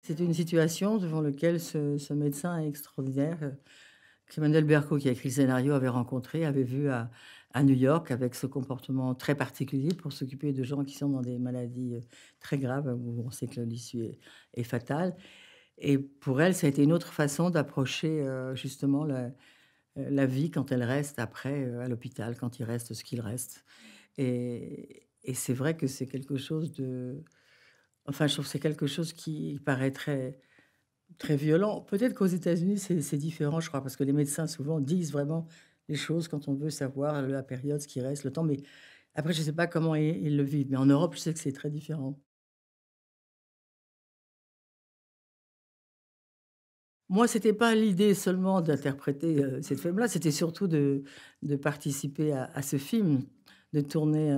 C'était une situation devant laquelle ce médecin extraordinaire, qu'Emmanuel Berco, qui a écrit le scénario, avait rencontré, avait vu à New York avec ce comportement très particulier pour s'occuper de gens qui sont dans des maladies, très graves, où on sait que l'issue est fatale. Et pour elle, ça a été une autre façon d'approcher, justement la vie quand elle reste après, à l'hôpital, quand il reste ce qu'il reste. Et c'est vrai que c'est quelque chose de enfin, je trouve que c'est quelque chose qui paraît très très violent. Peut-être qu'aux États-Unis, c'est différent, je crois, parce que les médecins, souvent, disent vraiment les choses quand on veut savoir la période, ce qui reste, le temps. Mais après, je ne sais pas comment ils le vivent. Mais en Europe, je sais que c'est très différent. Moi, c'était pas l'idée seulement d'interpréter, cette femme-là, c'était surtout de participer à ce film, de tourner,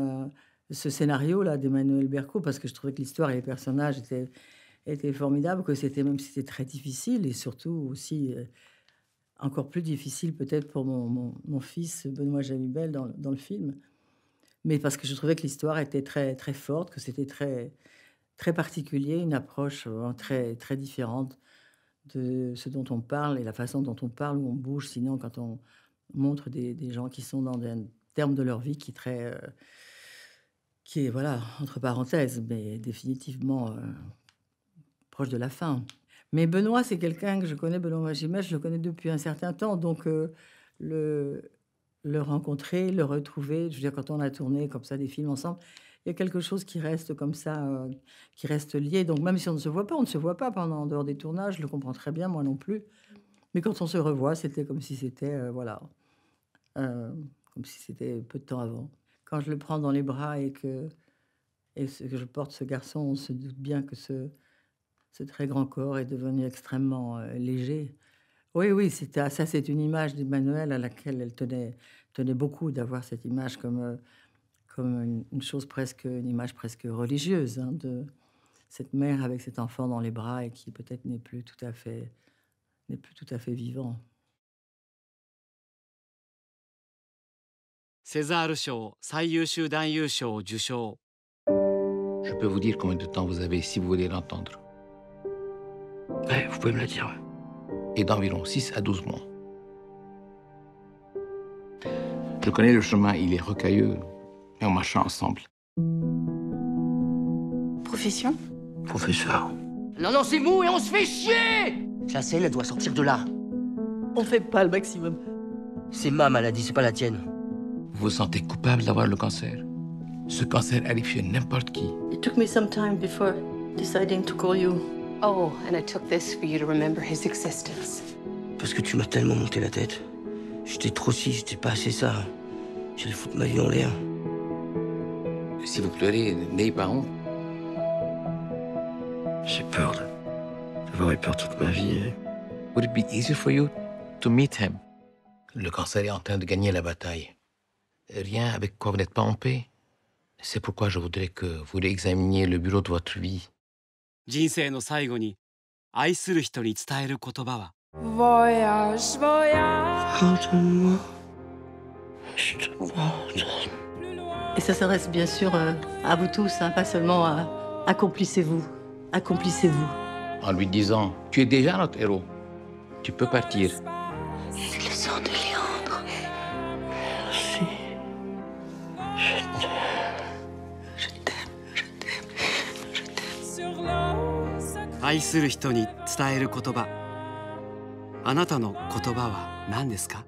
ce scénario-là d'Emmanuel Berco, parce que je trouvais que l'histoire et les personnages étaient formidables, que c'était même si c'était très difficile et surtout aussi, encore plus difficile peut-être pour mon fils Benoît Jalubel dans le film. Mais parce que je trouvais que l'histoire était très très forte, que c'était très très particulier, une approche, très très différente de ce dont on parle et la façon dont on parle ou on bouge. Sinon, quand on montre des gens qui sont dans un terme de leur vie qui est très, qui est voilà, entre parenthèses, mais définitivement, proche de la fin. Mais Benoît, c'est quelqu'un que je connais, Benoît Magimel, je le connais depuis un certain temps, donc le le rencontrer, le retrouver, je veux dire, quand on a tourné comme ça des films ensemble, il y a quelque chose qui reste comme ça, qui reste lié. Donc même si on ne se voit pas, on ne se voit pas pendant en dehors des tournages, je le comprends très bien, moi non plus. Mais quand on se revoit, c'était comme si c'était, voilà, heu, comme si c'était peu de temps avant. Quand je le prends dans les bras que je porte ce garçon, on se doute bien que ce très grand corps est devenu extrêmement, léger. Oui, oui, c'était ça, c'est une image d'Emmanuelle à laquelle elle tenait beaucoup d'avoir cette image comme une chose presque une image presque religieuse, hein, de cette mère avec cet enfant dans les bras et qui peut-être n'est plus tout à fait vivant. セザール賞最優秀男優賞を受賞。Je peux vous dire combien de temps vous avez si vous voulez l'entendre. Ouais, vous pouvez me le dire, ouais. Et d'environ 6 à 12 mois. Je connais le chemin, il est rocailleux, mais on marchera ensemble. Profession? Professeur. Non, non, c'est mou et on se fait chier! La selle, elle doit sortir de là. On fait pas le maximum. C'est ma maladie, c'est pas la tienne. Vous vous sentez coupable d'avoir le cancer? Ce cancer arrive chez n'importe qui. It took me some time before deciding to call you. Oh, and it took this for you to remember his existence. Parce que tu m'as tellement monté la tête. J'étais trop ci, j'étais pas assez ça. J'allais foutre ma vie en l'air. Si vous pleurez, n'ayez pas honte. J'ai peur d'avoir eu peur toute ma vie. Would it be easier for you to meet him? Le cancer est en train de gagner la bataille. Rien avec quoi vous n'êtes pas en paix. C'est pourquoi je voudrais que vous réexaminiez le bureau de votre vie. 人生の最後に愛する人に伝える言葉は Voyage, voyage. Pardonne-moi. Je te pardonne. Et ça s'adresse bien sûr à vous tous, hein, pas seulement à accomplissez-vous. Accomplissez-vous. En lui disant, tu es déjà notre héros. Tu peux partir. C'est le sang de Léandre. Merci. Je t'aime. Je t'aime. Je t'aime. Sur l'eau, ça 愛する人に伝える言葉。あなたの言葉は何ですか？